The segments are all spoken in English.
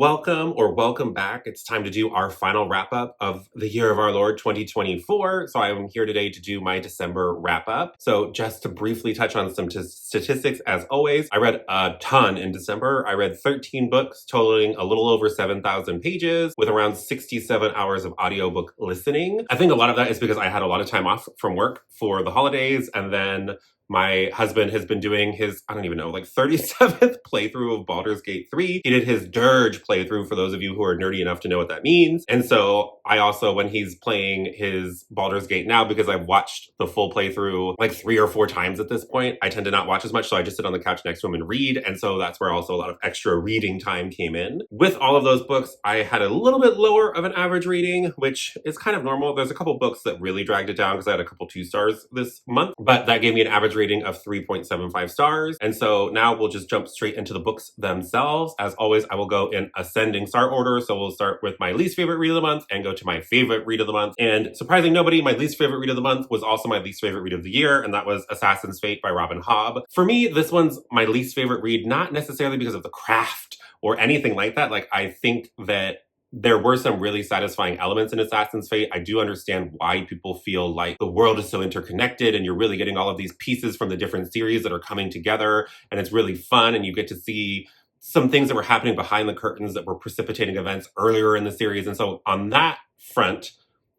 Welcome back. It's time to do our final wrap up of the year of our Lord 2024. So I am here today to do my December wrap up. So just to briefly touch on some statistics, as always, I read a ton in December. I read 13 books totaling a little over 7,000 pages with around 67 hours of audiobook listening. I think a lot of that is because I had a lot of time off from work for the holidays, and then my husband has been doing his, I don't even know, like 37th playthrough of Baldur's Gate 3. He did his Dirge playthrough, for those of you who are nerdy enough to know what that means. And so I also, when he's playing his Baldur's Gate now, because I've watched the full playthrough like 3 or 4 times at this point, I tend to not watch as much, so I just sit on the couch next to him and read. And so that's where also a lot of extra reading time came in. With all of those books, I had a little bit lower of an average rating, which is kind of normal. There's a couple books that really dragged it down because I had a couple 2 stars this month, but that gave me an average rating of 3.75 stars. And so now we'll just jump straight into the books themselves. As always, I will go in ascending star order. So we'll start with my least favorite read of the month and go to my favorite read of the month. And surprising nobody, my least favorite read of the month was also my least favorite read of the year, and that was Assassin's Fate by Robin Hobb. For me, this one's my least favorite read, not necessarily because of the craft or anything like that. Like, I think that there were some really satisfying elements in Assassin's Fate. I do understand why people feel like the world is so interconnected and you're really getting all of these pieces from the different series that are coming together, and it's really fun, and you get to see some things that were happening behind the curtains that were precipitating events earlier in the series. And so on that front,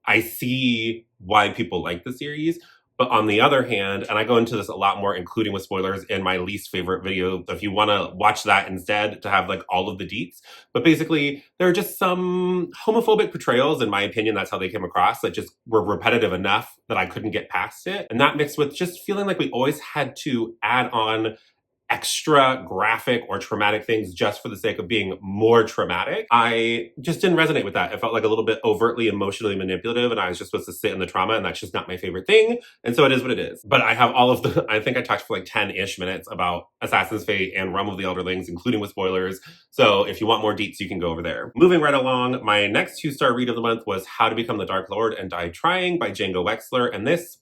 I see why people like the series. But on the other hand, and I go into this a lot more, including with spoilers, in my least favorite video, if you want to watch that instead to have like all of the deets. But basically, there are just some homophobic portrayals, in my opinion, that's how they came across, that just were repetitive enough that I couldn't get past it. And that mixed with just feeling like we always had to add on extra graphic or traumatic things just for the sake of being more traumatic. I just didn't resonate with that. It felt like a little bit overtly emotionally manipulative, and I was just supposed to sit in the trauma, and that's just not my favorite thing. And so it is what it is. But I have all of the, I think I talked for like 10-ish minutes about Assassin's Fate and Realm of the Elderlings, including with spoilers. So if you want more deets, you can go over there. Moving right along, my next 2-star read of the month was How to Become the Dark Lord and Die Trying by Django Wexler. And this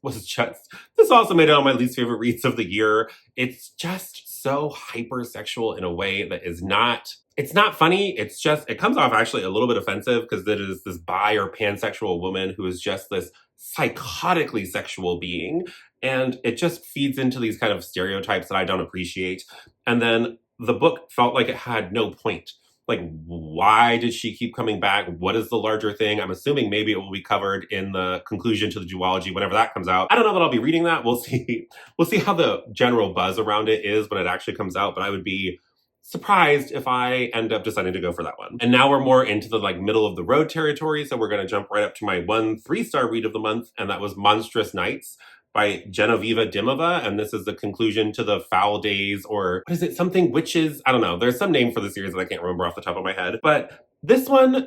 also made it on my least favorite reads of the year. It's just so hypersexual in a way that is not, it's not funny. It's just, it comes off actually a little bit offensive because it is this bi or pansexual woman who is just this psychotically sexual being. And it just feeds into these kind of stereotypes that I don't appreciate. And then the book felt like it had no point. Like, why did she keep coming back? What is the larger thing? I'm assuming maybe it will be covered in the conclusion to the duology whenever that comes out. I don't know that I'll be reading that. We'll see. We'll see how the general buzz around it is when it actually comes out, but I would be surprised if I end up deciding to go for that one. And now we're more into the like middle of the road territory, so we're going to jump right up to my 1 3-star read of the month, and that was Monstrous Nights by Genoveva Dimova, and this is the conclusion to the Foul Days, or what is it, something witches? I don't know. There's some name for the series that I can't remember off the top of my head. But this one,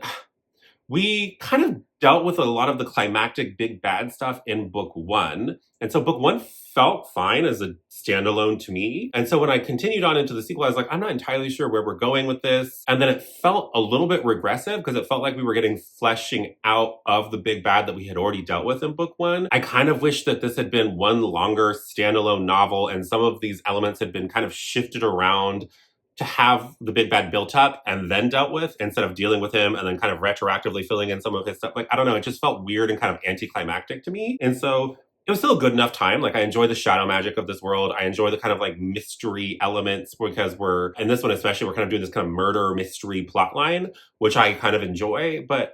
we kind of dealt with a lot of the climactic big bad stuff in book 1. And so book 1 felt fine as a standalone to me. And so when I continued on into the sequel, I was like, I'm not entirely sure where we're going with this. And then it felt a little bit regressive because it felt like we were getting fleshing out of the big bad that we had already dealt with in book 1. I kind of wish that this had been one longer standalone novel and some of these elements had been kind of shifted around to have the big bad built up and then dealt with, instead of dealing with him and then kind of retroactively filling in some of his stuff. Like, I don't know, it just felt weird and kind of anticlimactic to me. And so it was still a good enough time. Like, I enjoy the shadow magic of this world. I enjoy the kind of like mystery elements, because we're, in this one especially, we're kind of doing this kind of murder mystery plot line, which I kind of enjoy. But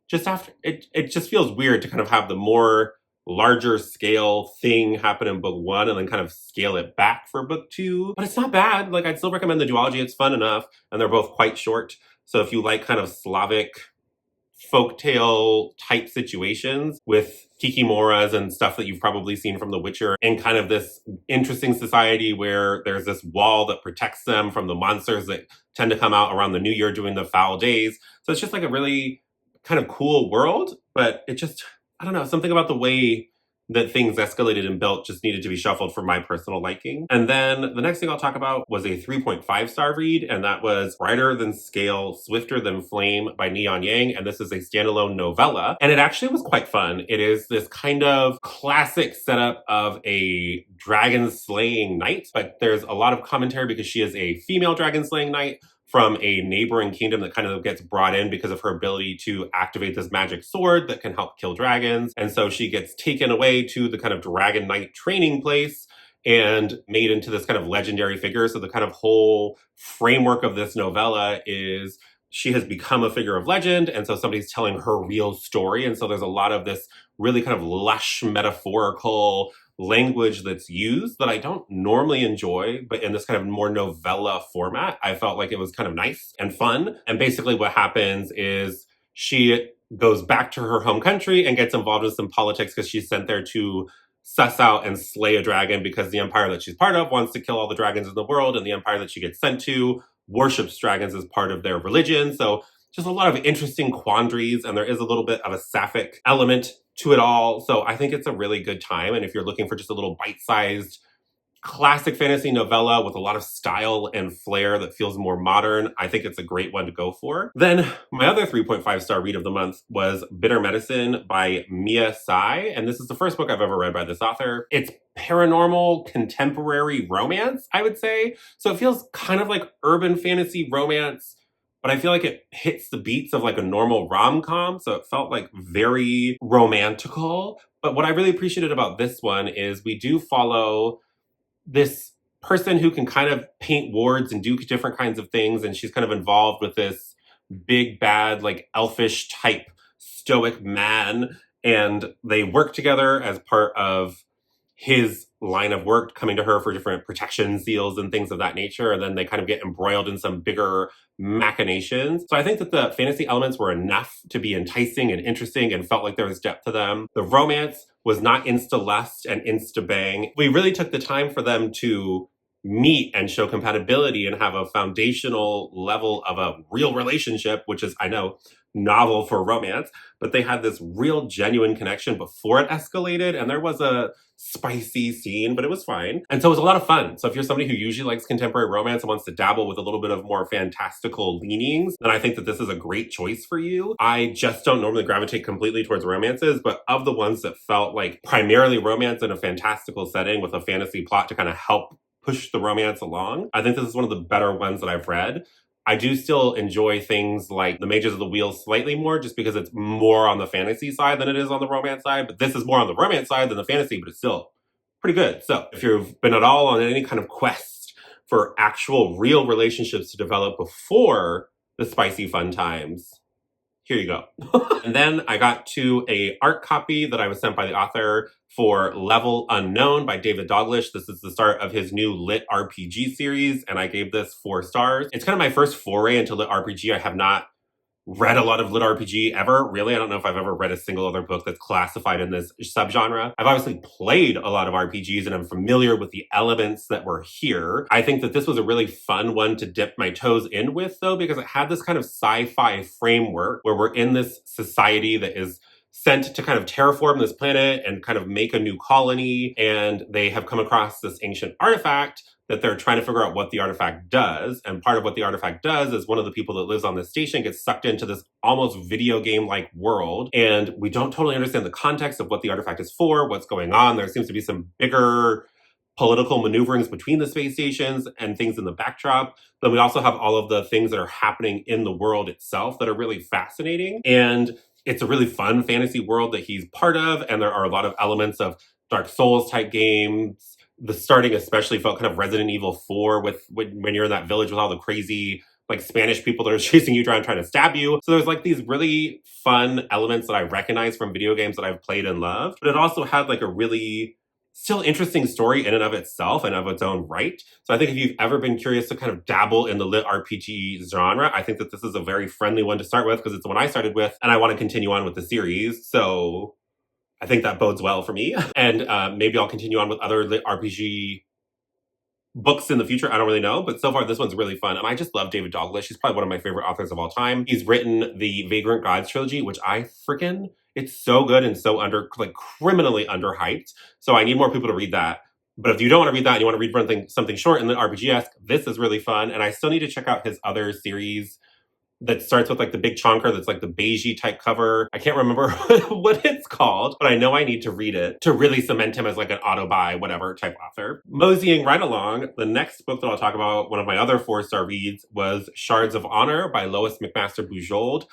just after, it just feels weird to kind of have the more larger scale thing happen in book 1 and then kind of scale it back for book 2. But it's not bad. Like, I'd still recommend the duology. It's fun enough, and they're both quite short. So if you like kind of Slavic folktale type situations with kikimoras and stuff that you've probably seen from The Witcher, and kind of this interesting society where there's this wall that protects them from the monsters that tend to come out around the new year during the Foul Days. So it's just like a really kind of cool world, but it just, I don't know, something about the way that things escalated and built just needed to be shuffled for my personal liking. And then the next thing I'll talk about was a 3.5-star read, and that was Brighter Than Scale, Swifter Than Flame by Neon Yang, and this is a standalone novella. And it actually was quite fun. It is this kind of classic setup of a dragon-slaying knight, but there's a lot of commentary because she is a female dragon-slaying knight, from a neighboring kingdom that kind of gets brought in because of her ability to activate this magic sword that can help kill dragons. And so she gets taken away to the kind of Dragon Knight training place and made into this kind of legendary figure. So the kind of whole framework of this novella is she has become a figure of legend, and so somebody's telling her real story. And so there's a lot of this really kind of lush metaphorical language that's used that I don't normally enjoy, but in this kind of more novella format, I felt like it was kind of nice and fun. And basically what happens is she goes back to her home country and gets involved in some politics because she's sent there to suss out and slay a dragon because the empire that she's part of wants to kill all the dragons in the world, and the empire that she gets sent to worships dragons as part of their religion. So just a lot of interesting quandaries, and there is a little bit of a sapphic element to it all. So I think it's a really good time. And if you're looking for just a little bite-sized classic fantasy novella with a lot of style and flair that feels more modern, I think it's a great one to go for. Then my other 3.5 star read of the month was Bitter Medicine by Mia Tsai. And this is the first book I've ever read by this author. It's paranormal contemporary romance, I would say. So it feels kind of like urban fantasy romance, but I feel like it hits the beats of like a normal rom-com. So it felt like very romantical. But what I really appreciated about this one is we do follow this person who can kind of paint wards and do different kinds of things. And she's kind of involved with this big, bad, like elfish type stoic man. And they work together as part of his line of work, coming to her for different protection seals and things of that nature. And then they kind of get embroiled in some bigger machinations. So I think that the fantasy elements were enough to be enticing and interesting and felt like there was depth to them. The romance was not insta-lust and insta-bang. We really took the time for them to meet and show compatibility and have a foundational level of a real relationship, which is, I know, novel for romance, but they had this real genuine connection before it escalated, and there was a spicy scene, but it was fine. And so it was a lot of fun. So if you're somebody who usually likes contemporary romance and wants to dabble with a little bit of more fantastical leanings, then I think that this is a great choice for you. I just don't normally gravitate completely towards romances, but of the ones that felt like primarily romance in a fantastical setting with a fantasy plot to kind of help push the romance along, I think this is one of the better ones that I've read. I do still enjoy things like The Mages of the Wheel slightly more, just because it's more on the fantasy side than it is on the romance side. But this is more on the romance side than the fantasy, but it's still pretty good. So if you've been at all on any kind of quest for actual real relationships to develop before the spicy fun times, here you go. And then I got to a art copy that I was sent by the author for Level Unknown by David Dalglish. This is the start of his new lit RPG series, and I gave this 4 stars. It's kind of my first foray into lit RPG. I have not read a lot of lit RPG ever, really. I don't know if I've ever read a single other book that's classified in this subgenre. I've obviously played a lot of RPGs and I'm familiar with the elements that were here. I think that this was a really fun one to dip my toes in with, though, because it had this kind of sci-fi framework where we're in this society that is sent to kind of terraform this planet and kind of make a new colony, and they have come across this ancient artifact that they're trying to figure out what the artifact does. And part of what the artifact does is one of the people that lives on this station gets sucked into this almost video game-like world. And we don't totally understand the context of what the artifact is for, what's going on. There seems to be some bigger political maneuverings between the space stations and things in the backdrop. But we also have all of the things that are happening in the world itself that are really fascinating. And it's a really fun fantasy world that he's part of. And there are a lot of elements of Dark Souls type games. The starting especially felt kind of Resident Evil 4 with when you're in that village with all the crazy like Spanish people that are chasing you trying to stab you. So there's like these really fun elements that I recognize from video games that I've played and loved. But it also had like a really still interesting story in and of itself and of its own right. So I think if you've ever been curious to kind of dabble in the lit RPG genre, I think that this is a very friendly one to start with because it's the one I started with and I want to continue on with the series. So I think that bodes well for me. And maybe I'll continue on with other lit RPG books in the future. I don't really know. But so far, this one's really fun. And I just love David Dalglish. He's probably one of my favorite authors of all time. He's written the Vagrant Gods trilogy, which it's so good and so criminally underhyped. So I need more people to read that. But if you don't want to read that and you want to read something short and then RPG-esque, this is really fun. And I still need to check out his other series that starts with like the big chonker that's like the beigey type cover. I can't remember what it's called, but I know I need to read it to really cement him as like an auto-buy, whatever type author. Moseying right along, the next book that I'll talk about, one of my other 4-star reads, was Shards of Honor by Lois McMaster Bujold.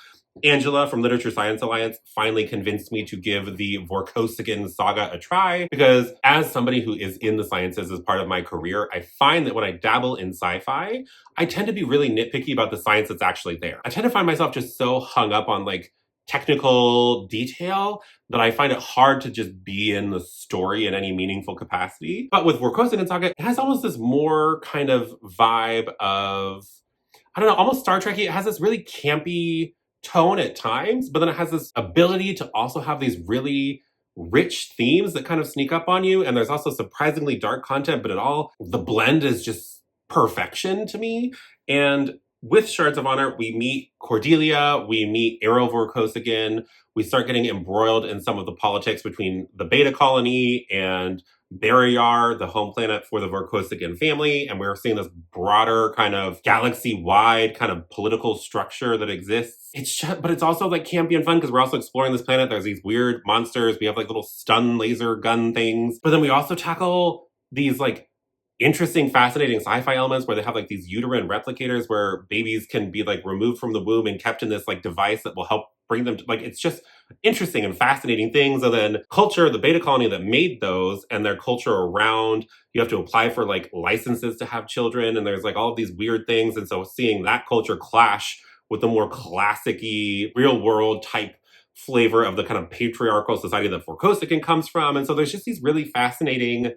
Angela from Literature Science Alliance finally convinced me to give the Vorkosigan saga a try, because as somebody who is in the sciences as part of my career, I find that when I dabble in sci-fi, I tend to be really nitpicky about the science that's actually there. I tend to find myself just so hung up on like technical detail that I find it hard to just be in the story in any meaningful capacity. But with Vorkosigan saga, it has almost this more kind of vibe of, I don't know, almost Star Trek-y. It has this really campy tone at times, but then it has this ability to also have these really rich themes that kind of sneak up on you. And there's also surprisingly dark content, but the blend is just perfection to me. And with Shards of Honor, we meet Cordelia, we meet Heir of Vorkosigan, we start getting embroiled in some of the politics between the Beta Colony and Barrayar, the home planet for the Vorkosigan family, and we're seeing this broader kind of galaxy-wide kind of political structure that exists. But it's also like campy and fun because we're also exploring this planet. There's these weird monsters. We have like little stun laser gun things. But then we also tackle these like interesting, fascinating sci-fi elements where they have like these uterine replicators where babies can be like removed from the womb and kept in this like device that will help bring them to, like, it's just interesting and fascinating things. And then culture, the Beta Colony that made those and their culture around, you have to apply for like licenses to have children, and there's like all of these weird things. And so seeing that culture clash with the more classic-y real world type flavor of the kind of patriarchal society that Vorkosigan comes from. And so there's just these really fascinating,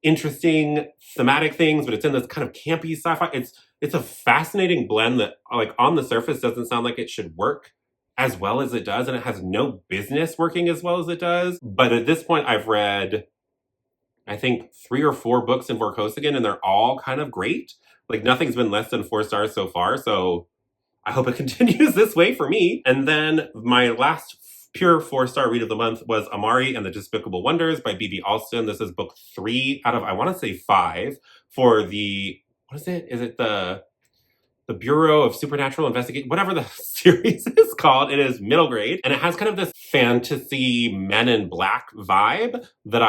interesting thematic things, but it's in this kind of campy sci-fi. It's a fascinating blend that like on the surface doesn't sound like it should work as well as it does, and it has no business working as well as it does. But at this point, I've read, I think, 3 or 4 books in Vorkosigan, and they're all kind of great. Like nothing's been less than 4 stars so far, so I hope it continues this way for me. And then my last pure 4-star read of the month was Amari and the Despicable Wonders by B.B. Alston. This is book 3 out of, I want to say 5 for the, what is it? Is it the Bureau of Supernatural Investigation, whatever the series is called. It is middle grade, and it has kind of this fantasy Men in Black vibe that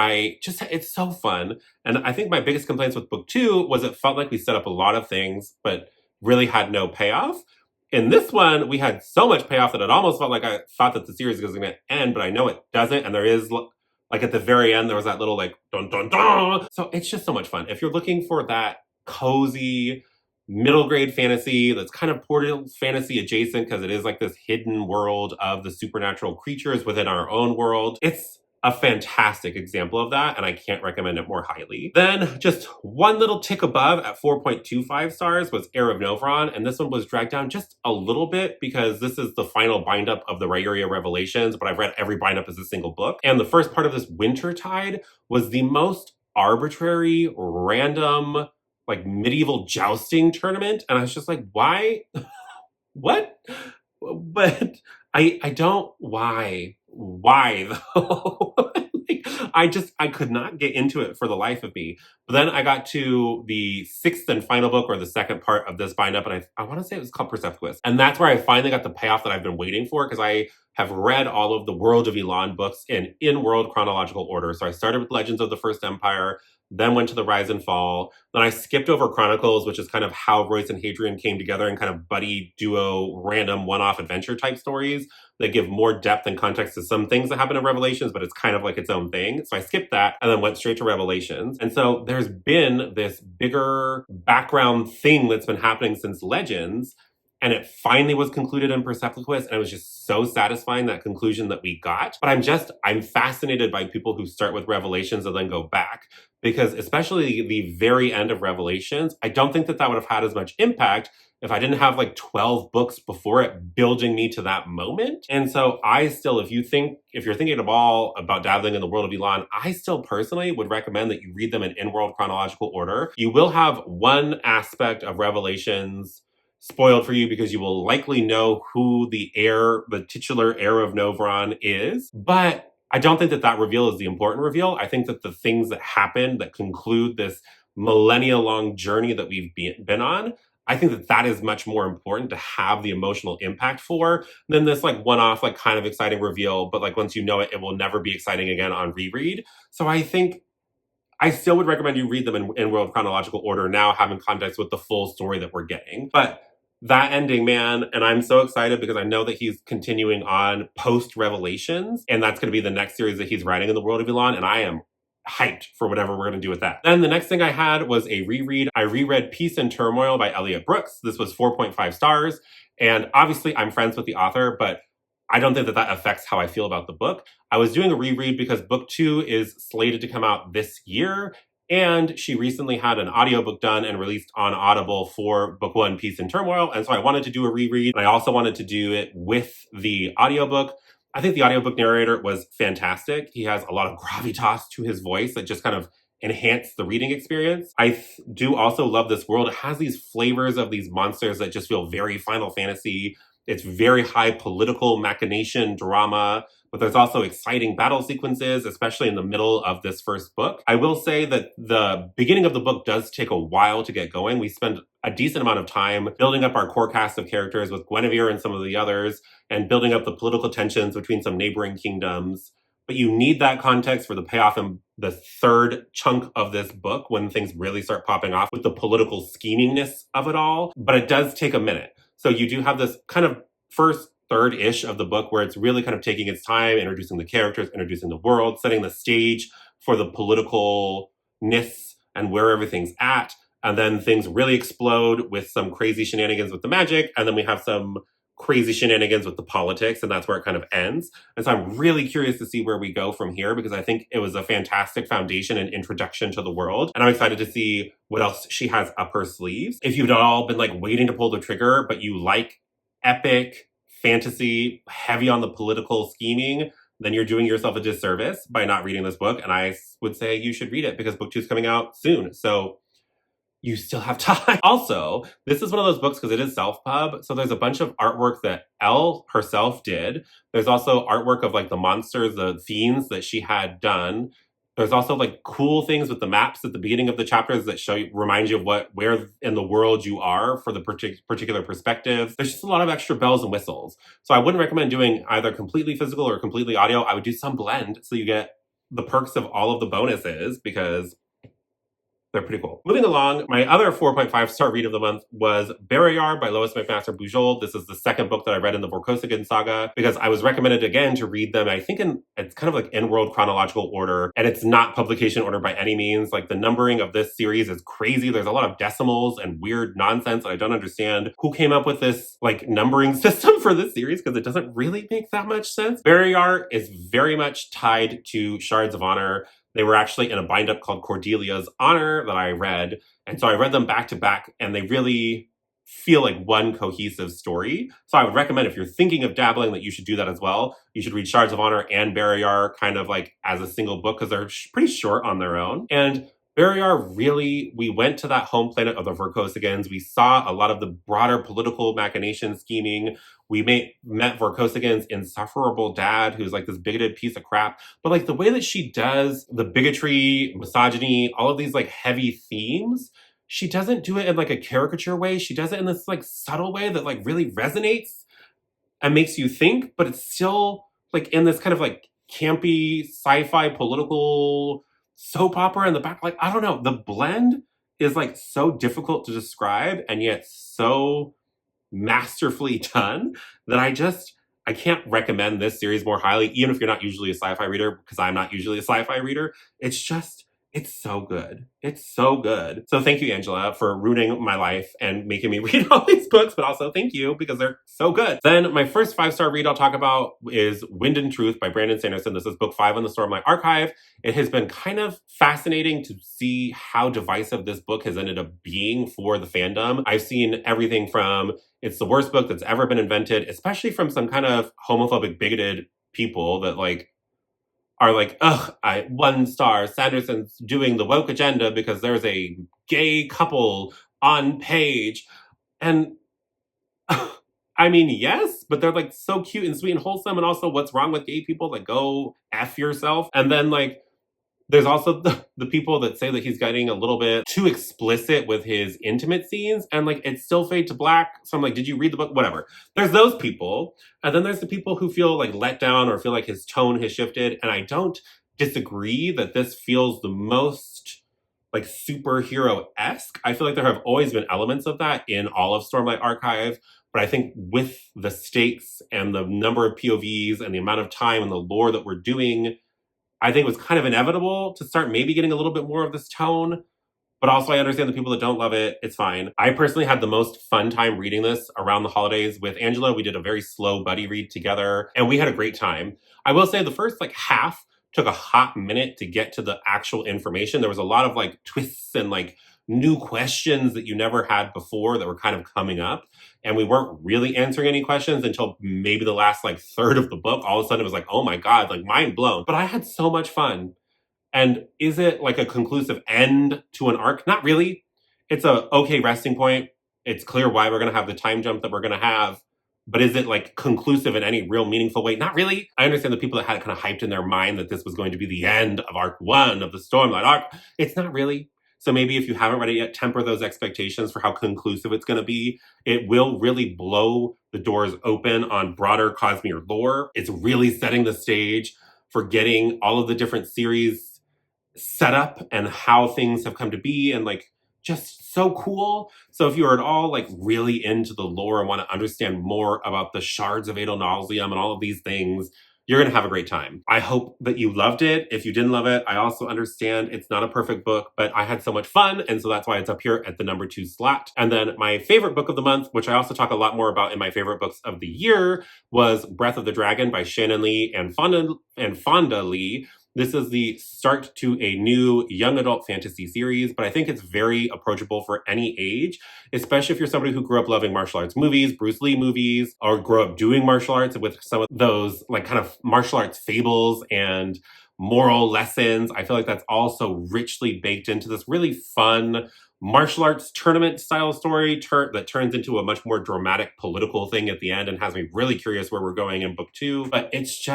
it's so fun. And I think my biggest complaints with book 2 was it felt like we set up a lot of things, but really had no payoff. In this one, we had so much payoff that it almost felt like I thought that the series was going to end, but I know it doesn't. And there is, like at the very end, there was that little like, dun, dun, dun. So it's just so much fun. If you're looking for that cozy, middle grade fantasy that's kind of portal fantasy adjacent because it is like this hidden world of the supernatural creatures within our own world, it's a fantastic example of that, and I can't recommend it more highly. Then just one little tick above at 4.25 stars was Heir of Novron, and this one was dragged down just a little bit because this is the final bind-up of the Barrayar Revelations, but I've read every bind-up as a single book. And the first part of this Wintertide was the most arbitrary, random, like medieval jousting tournament, and I was just like, why? What? But I don't, why though? Like, I could not get into it for the life of me. But then I got to the 6th and final book, or the second part of this bind up, and I want to say it was called Persepolis. And that's where I finally got the payoff that I've been waiting for, because I have read all of the World of Elan books in world chronological order. So I started with Legends of the First Empire, then went to the Rise and Fall. Then I skipped over Chronicles, which is kind of how Royce and Hadrian came together in kind of buddy, duo, random, one-off adventure type stories that give more depth and context to some things that happen in Revelations, but it's kind of like its own thing. So I skipped that and then went straight to Revelations. And so there's been this bigger background thing that's been happening since Legends, and it finally was concluded in Persepolis, and it was just so satisfying, that conclusion that we got. But I'm fascinated by people who start with Revelations and then go back, because especially the very end of Revelations, I don't think that would have had as much impact if I didn't have like 12 books before it building me to that moment. And so I still, if you're thinking at all about dabbling in the world of Elan, I still personally would recommend that you read them in in-world chronological order. You will have one aspect of Revelations spoiled for you because you will likely know who the titular heir of Novron is. But I don't think that reveal is the important reveal. I think that the things that happen that conclude this millennia-long journey that we've been on, I think that that is much more important to have the emotional impact for than this like one-off, like kind of exciting reveal. But like once you know it, it will never be exciting again on reread. So I think I still would recommend you read them in world chronological order now, having context with the full story that we're getting. But that ending, man, and I'm so excited because I know that he's continuing on post Revelations, and that's going to be the next series that he's writing in the world of Elon, and I am hyped for whatever we're going to do with that. Then the next thing I had was a reread. I reread Peace and Turmoil by Elliot Brooks. This was 4.5 stars, and obviously I'm friends with the author, but I don't think that that affects how I feel about the book. I was doing a reread because book 2 is slated to come out this year, and she recently had an audiobook done and released on Audible for book 1, Peace and Turmoil, and so I wanted to do a reread, and I also wanted to do it with the audiobook. I think the audiobook narrator was fantastic. He has a lot of gravitas to his voice that just kind of enhance the reading experience. I do also love this world. It has these flavors of these monsters that just feel very Final Fantasy. It's very high political machination drama, but there's also exciting battle sequences, especially in the middle of this first book. I will say that the beginning of the book does take a while to get going. We spend a decent amount of time building up our core cast of characters with Guinevere and some of the others, and building up the political tensions between some neighboring kingdoms. But you need that context for the payoff in the third chunk of this book when things really start popping off with the political schemingness of it all. But it does take a minute. So you do have this kind of first third-ish of the book where it's really kind of taking its time, introducing the characters, introducing the world, setting the stage for the politicalness and where everything's at. And then things really explode with some crazy shenanigans with the magic. And then we have some crazy shenanigans with the politics, and that's where it kind of ends. And so I'm really curious to see where we go from here because I think it was a fantastic foundation and introduction to the world. And I'm excited to see what else she has up her sleeves. If you've all been like waiting to pull the trigger, but you like epic fantasy, heavy on the political scheming, then you're doing yourself a disservice by not reading this book. And I would say you should read it because book 2 is coming out soon. So you still have time. Also, this is one of those books because it is self-pub. So there's a bunch of artwork that Elle herself did. There's also artwork of like the monsters, the fiends that she had done. There's also like cool things with the maps at the beginning of the chapters that remind you of where in the world you are for the particular perspective. There's just a lot of extra bells and whistles. So I wouldn't recommend doing either completely physical or completely audio. I would do some blend so you get the perks of all of the bonuses because they're pretty cool. Moving along, my other 4.5 star read of the month was Barrayar by Lois McMaster Bujold. This is the second book that I read in the Vorkosigan saga because I was recommended again to read them. I think it's kind of like in world chronological order, and it's not publication order by any means. Like the numbering of this series is crazy. There's a lot of decimals and weird nonsense. I don't understand who came up with this like numbering system for this series because it doesn't really make that much sense. Barrayar is very much tied to Shards of Honor. They were actually in a bind-up called Cordelia's Honor that I read. And so I read them back to back, and they really feel like one cohesive story. So I would recommend if you're thinking of dabbling that you should do that as well. You should read Shards of Honor and Barrayar kind of like as a single book because they're pretty short on their own. And Barrayar really, we went to that home planet of the Vorkosigans. We saw a lot of the broader political machination scheming. We met Vorkosigan's insufferable dad, who's like this bigoted piece of crap. But like the way that she does the bigotry, misogyny, all of these like heavy themes, she doesn't do it in like a caricature way. She does it in this like subtle way that like really resonates and makes you think, but it's still like in this kind of like campy sci-fi political soap opera in the back. Like, I don't know. The blend is like so difficult to describe and yet so masterfully done that I can't recommend this series more highly, even if you're not usually a sci-fi reader, because I'm not usually a sci-fi reader. It's so good. It's so good. So thank you, Angela, for ruining my life and making me read all these books, but also thank you because they're so good. Then my first 5-star read I'll talk about is Wind and Truth by Brandon Sanderson. This is book 5 in the Stormlight Archive. It has been kind of fascinating to see how divisive this book has ended up being for the fandom. I've seen everything from it's the worst book that's ever been invented, especially from some kind of homophobic, bigoted people that like are like, ugh, 1 star, Sanderson's doing the woke agenda because there's a gay couple on page. And I mean, yes, but they're like so cute and sweet and wholesome. And also what's wrong with gay people? Like go F yourself. And then like There's also the people that say that he's getting a little bit too explicit with his intimate scenes, and like it's still fade to black. So I'm like, did you read the book? Whatever. There's those people. And then there's the people who feel like let down or feel like his tone has shifted. And I don't disagree that this feels the most like superhero-esque. I feel like there have always been elements of that in all of Stormlight Archive. But I think with the stakes and the number of POVs and the amount of time and the lore that we're doing, I think it was kind of inevitable to start maybe getting a little bit more of this tone. But also, I understand the people that don't love it. It's fine. I personally had the most fun time reading this around the holidays with Angela. We did a very slow buddy read together, and we had a great time. I will say the first like half took a hot minute to get to the actual information. There was a lot of like twists and like new questions that you never had before that were kind of coming up. And we weren't really answering any questions until maybe the last like third of the book. All of a sudden it was like, oh my God, like mind blown. But I had so much fun. And is it like a conclusive end to an arc? Not really. It's a okay resting point. It's clear why we're going to have the time jump that we're going to have. But is it like conclusive in any real meaningful way? Not really. I understand the people that had it kind of hyped in their mind that this was going to be the end of arc 1 of the Stormlight arc. It's not really. So maybe if you haven't read it yet, temper those expectations for how conclusive it's going to be. It will really blow the doors open on broader Cosmere lore. It's really setting the stage for getting all of the different series set up and how things have come to be, and like just so cool. So if you're at all like really into the lore and want to understand more about the shards of Adel Nauseam and all of these things, you're going to have a great time. I hope that you loved it. If you didn't love it, I also understand it's not a perfect book, but I had so much fun, and so that's why it's up here at the number 2 slot. And then my favorite book of the month, which I also talk a lot more about in my favorite books of the year, was Breath of the Dragon by Shannon Lee and Fonda Lee. This is the start to a new young adult fantasy series, but I think it's very approachable for any age, especially if you're somebody who grew up loving martial arts movies, Bruce Lee movies, or grew up doing martial arts with some of those like kind of martial arts fables and moral lessons. I feel like that's also richly baked into this really fun martial arts tournament style story that turns into a much more dramatic political thing at the end and has me really curious where we're going in book 2. But it's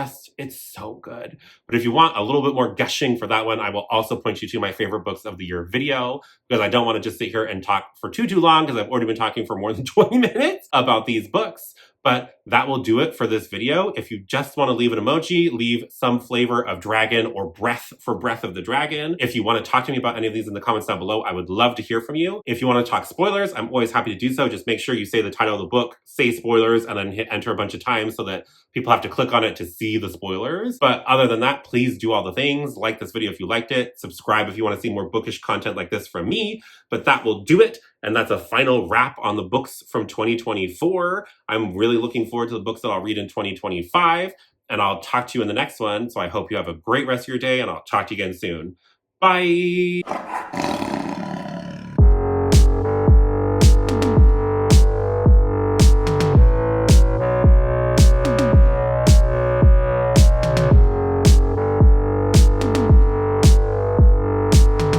so good. But if you want a little bit more gushing for that one, I will also point you to my favorite books of the year video, because I don't want to just sit here and talk for too long, because I've already been talking for more than 20 minutes about these books. But that will do it for this video. If you just want to leave an emoji, leave some flavor of dragon or breath for Breath of the Dragon. If you want to talk to me about any of these in the comments down below, I would love to hear from you. If you want to talk spoilers, I'm always happy to do so. Just make sure you say the title of the book, say spoilers, and then hit enter a bunch of times so that people have to click on it to see the spoilers. But other than that, please do all the things. Like this video if you liked it. Subscribe if you want to see more bookish content like this from me. But that will do it. And that's a final wrap on the books from 2024. I'm really looking forward to the books that I'll read in 2025. And I'll talk to you in the next one. So I hope you have a great rest of your day, and I'll talk to you again soon. Bye!